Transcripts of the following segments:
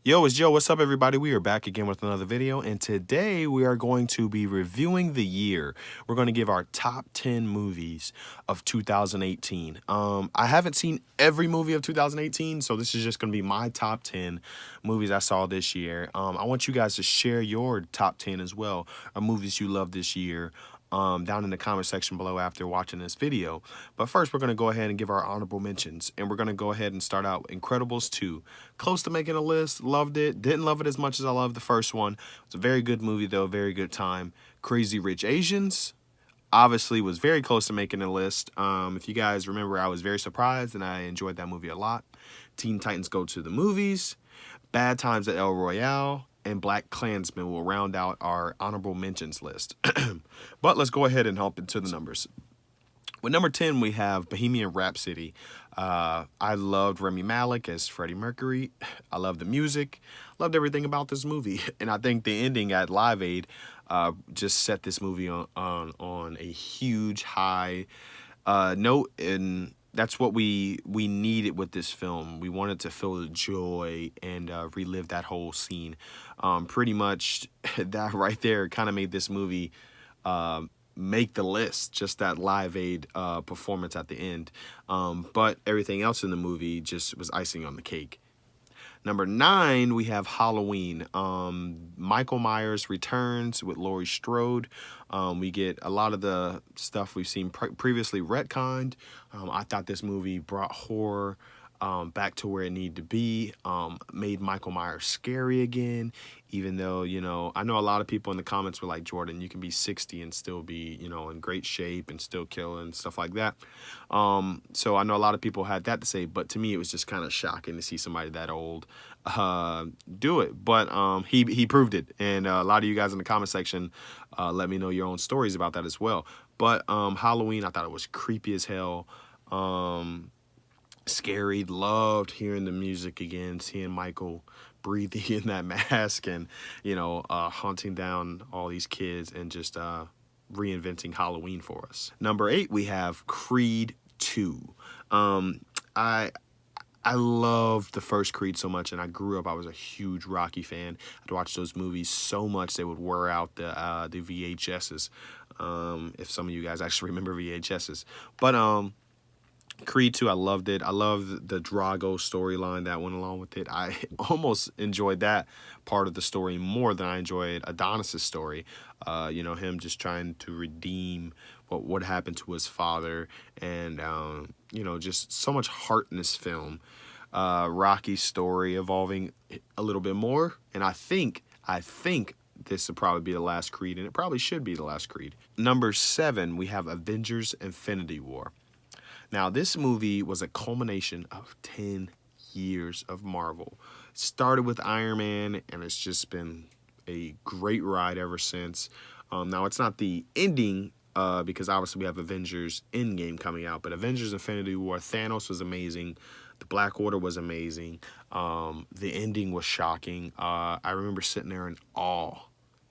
Yo, it's Joe. What's up, everybody? We are back again with another video, and today we are going to be reviewing the year. We're going to give our top 10 movies of 2018. I haven't seen every movie of 2018, so this is just going to be my top 10 movies I saw this year. I want you guys to share your top 10 as well, or movies you love this year. Down in the comment section below after watching this video. But first, we're going to go ahead and give our honorable mentions. And we're going to go ahead and start out Incredibles 2. Close to making a list. Loved it. Didn't love it as much as I loved the first one. It's a very good movie, though. Very good time. Crazy Rich Asians. Obviously was very close to making a list. If you guys remember, I was very surprised and I enjoyed that movie a lot. Teen Titans Go to the Movies. Bad Times at El Royale. And Black Klansman will round out our honorable mentions list. But let's go ahead and hop into the numbers. With number 10, we have Bohemian Rhapsody. I loved Rami Malek as Freddie Mercury. I loved the music. Loved everything about this movie. And I think the ending at Live Aid just set this movie on a huge high note. And that's what we needed with this film. We wanted to feel the joy and relive that whole scene. Pretty much that right there kind of made this movie make the list, just that Live Aid performance at the end. But everything else in the movie just was icing on the cake. Number 9, we have Halloween. Michael Myers returns with Laurie Strode. We get a lot of the stuff we've seen previously retconned. I thought this movie brought horror back to where it needed to be, made Michael Myers scary again, even though, you know, I know a lot of people in the comments were like, Jordan, you can be 60 and still be, you know, in great shape and still kill and stuff like that. So I know a lot of people had that to say, but to me, it was just kind of shocking to see somebody that old do it. But he proved it. And a lot of you guys in the comment section let me know your own stories about that as well. But Halloween, I thought it was creepy as hell. Scary. Loved hearing the music again, seeing Michael breathing in that mask and, you know, hunting down all these kids and just reinventing Halloween for us. Number 8, we have Creed 2. I loved the first Creed so much, and I grew up, I was a huge Rocky fan. I'd watch those movies so much they would wear out the VHSs, if some of you guys actually remember VHSs. But Creed 2, I loved it. I loved the Drago storyline that went along with it. I almost enjoyed that part of the story more than I enjoyed Adonis's story. You know, him just trying to redeem what happened to his father, and you know, just so much heart in this film. Rocky's story evolving a little bit more, and I think this will probably be the last Creed, and it probably should be the last Creed. Number 7, we have Avengers Infinity War. Now, this movie was a culmination of 10 years of Marvel. It started with Iron Man, and it's just been a great ride ever since. Now, it's not the ending, because obviously we have Avengers Endgame coming out, but Avengers Infinity War, Thanos was amazing. The Black Order was amazing. The ending was shocking. I remember sitting there in awe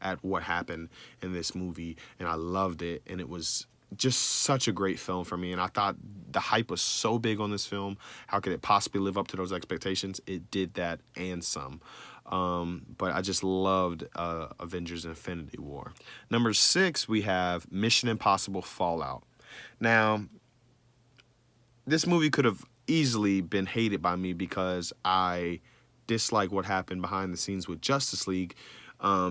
at what happened in this movie, and I loved it, and it was just such a great film for me. And I thought the hype was so big on this film. How could it possibly live up to those expectations? It did that and some. But I just loved Avengers Infinity War. Number 6, we have Mission Impossible Fallout. Now, this movie could have easily been hated by me because I dislike what happened behind the scenes with Justice League,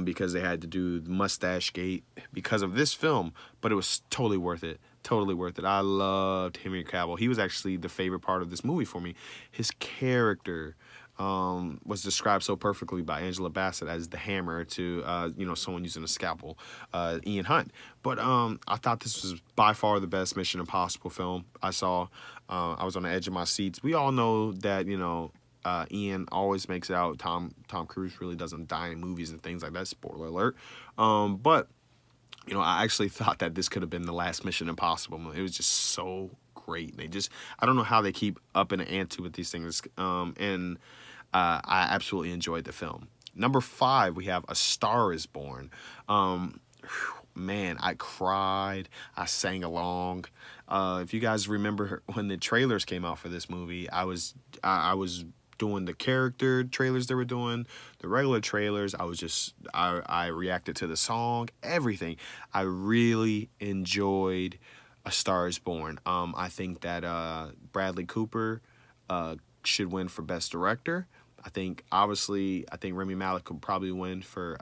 because they had to do the Mustache Gate because of this film, but it was totally worth it. Totally worth it. I loved Henry Cavill. He was actually the favorite part of this movie for me. His character was described so perfectly by Angela Bassett as the Hammer to, you know, someone using a scalpel, Ian Hunt. But I thought this was by far the best Mission Impossible film I saw. I was on the edge of my seats. We all know that, you know, Ian always makes it out. Tom Cruise really doesn't die in movies and things like that. Spoiler alert. But, you know, I actually thought that this could have been the last Mission Impossible movie. It was just so great. They just, I don't know how they keep up in the ante with these things. And I absolutely enjoyed the film. Number 5, we have A Star Is Born. Man, I cried. I sang along. If you guys remember when the trailers came out for this movie, I was doing the character trailers they were doing, the regular trailers. I reacted to the song, everything. I really enjoyed A Star Is Born. I think that Bradley Cooper should win for Best Director. I think Remy Malek could probably win for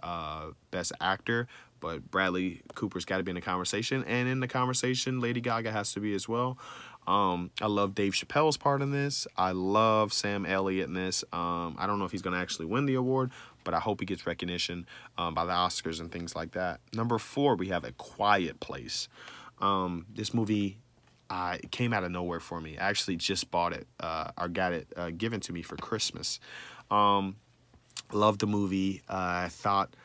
Best Actor, but Bradley Cooper's got to be in the conversation, and in the conversation, Lady Gaga has to be as well. I love Dave Chappelle's part in this. I love Sam Elliott in this. I don't know if he's going to actually win the award, but I hope he gets recognition by the Oscars and things like that. Number 4, we have A Quiet Place. This movie it came out of nowhere for me. I actually just bought it or got it given to me for Christmas. Loved the movie. I thought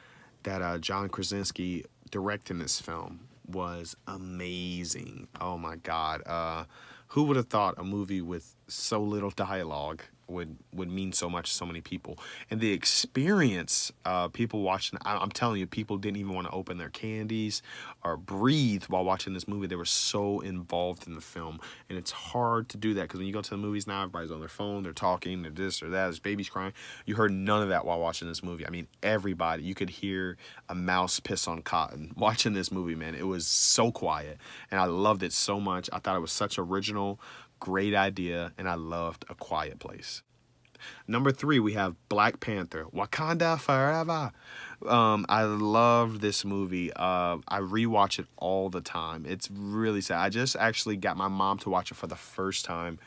that John Krasinski directing this film was amazing. Oh my God. Who would have thought a movie with so little dialogue would mean so much to so many people? And the experience, people watching, I'm telling you, people didn't even want to open their candies or breathe while watching this movie. They were so involved in the film. And it's hard to do that, because when you go to the movies now, everybody's on their phone, they're talking, they're this or that, there's babies crying. You heard none of that while watching this movie. I mean, everybody, you could hear a mouse piss on cotton watching this movie, man. It was so quiet, and I loved it so much. I thought it was such original, great idea, and I loved A Quiet Place. Number 3, we have Black Panther, Wakanda Forever. I love this movie. I rewatch it all the time. It's really sad. I just actually got my mom to watch it for the first time.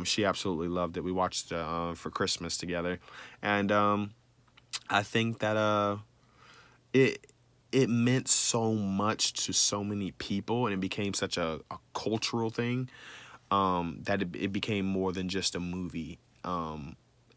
She absolutely loved it. We watched it for Christmas together, and I think that it meant so much to so many people, and it became such a cultural thing that it became more than just a movie.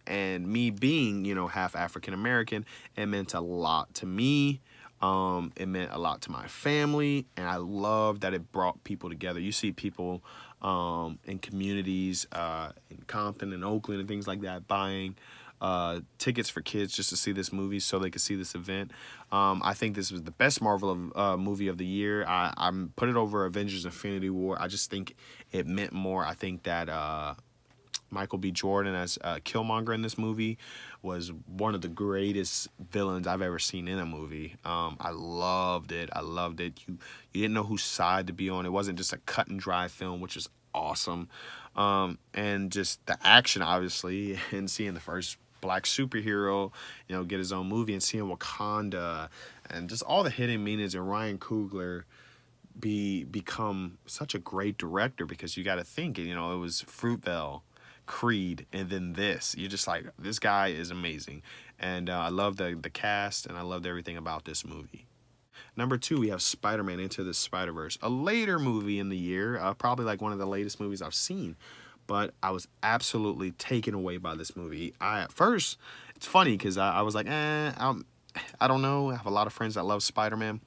And me being, half African American, it meant a lot to me. It meant a lot to my family, and I love that it brought people together. You see people in communities in Compton and Oakland and things like that buying tickets for kids just to see this movie so they could see this event. I think this was the best Marvel movie of the year. I put it over Avengers Infinity War. I just think it meant more. I think that Michael B. Jordan as Killmonger in this movie was one of the greatest villains I've ever seen in a movie. I loved it. You didn't know whose side to be on. It wasn't just a cut and dry film, which is awesome. And just the action, obviously, and seeing the first black superhero, get his own movie, and seeing Wakanda, and just all the hidden meanings, and Ryan Coogler become such a great director, because you got to think, it was Fruitvale, Creed, and then this. You're just like, this guy is amazing. And I love the cast, and I loved everything about this movie. Number 2, we have Spider-Man Into the Spider-Verse, a later movie in the year, probably like one of the latest movies I've seen, but I was absolutely taken away by this movie. At first, it's funny because I was like, I don't know. I have a lot of friends that love Spider-Man,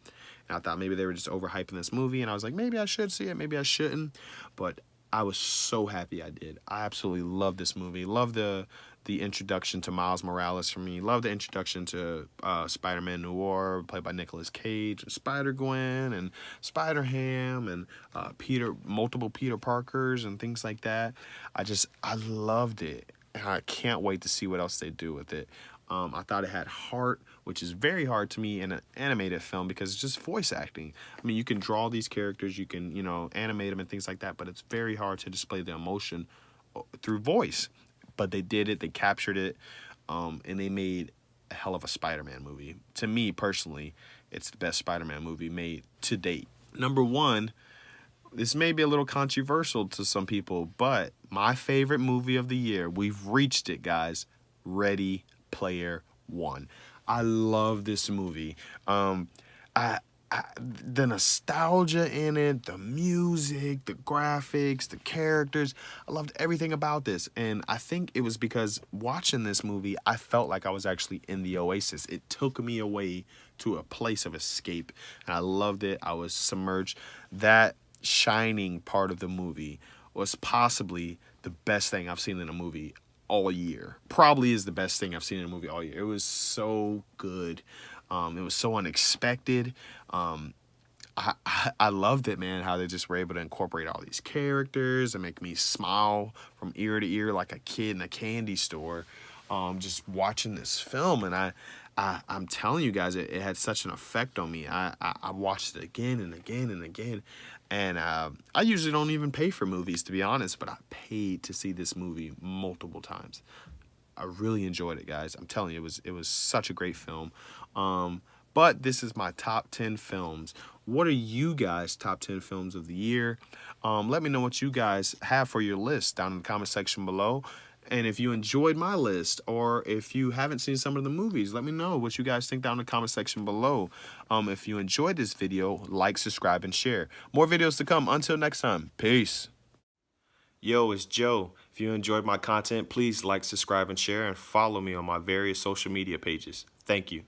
and I thought maybe they were just overhyping this movie, and I was like, maybe I should see it, maybe I shouldn't, but I was so happy I did. I absolutely love this movie. Love the introduction to Miles Morales for me. Love the introduction to Spider-Man Noir, played by Nicolas Cage, and Spider-Gwen, and Spider-Ham, and multiple Peter Parkers, and things like that. I loved it, and I can't wait to see what else they do with it. I thought it had heart, which is very hard to me in an animated film, because it's just voice acting. I mean, you can draw these characters, you can, animate them and things like that, but it's very hard to display the emotion through voice. But they did it, they captured it, and they made a hell of a Spider-Man movie. To me, personally, it's the best Spider-Man movie made to date. Number 1, this may be a little controversial to some people, but my favorite movie of the year, we've reached it, guys, Ready Player One. I love this movie. The nostalgia in it, the music, the graphics, the characters, I loved everything about this. And I think it was because watching this movie, I felt like I was actually in the oasis. It took me away to a place of escape, and I loved it. I was submerged. That shining part of the movie was possibly the best thing I've seen in a movie all year. Probably is the best thing I've seen in a movie all year. It was so good. It was so unexpected. I loved it, man, how they just were able to incorporate all these characters and make me smile from ear to ear like a kid in a candy store, just watching this film. And I'm telling you guys, it had such an effect on me. I watched it again and again and again. And I usually don't even pay for movies, to be honest, but I paid to see this movie multiple times. I really enjoyed it, guys. I'm telling you, it was such a great film. But this is my top 10 films. What are you guys' top 10 films of the year? Let me know what you guys have for your list down in the comment section below. And if you enjoyed my list, or if you haven't seen some of the movies, let me know what you guys think down in the comment section below. If you enjoyed this video, like, subscribe, and share. More videos to come. Until next time, peace. Yo, it's Joe. If you enjoyed my content, please like, subscribe, and share, and follow me on my various social media pages. Thank you.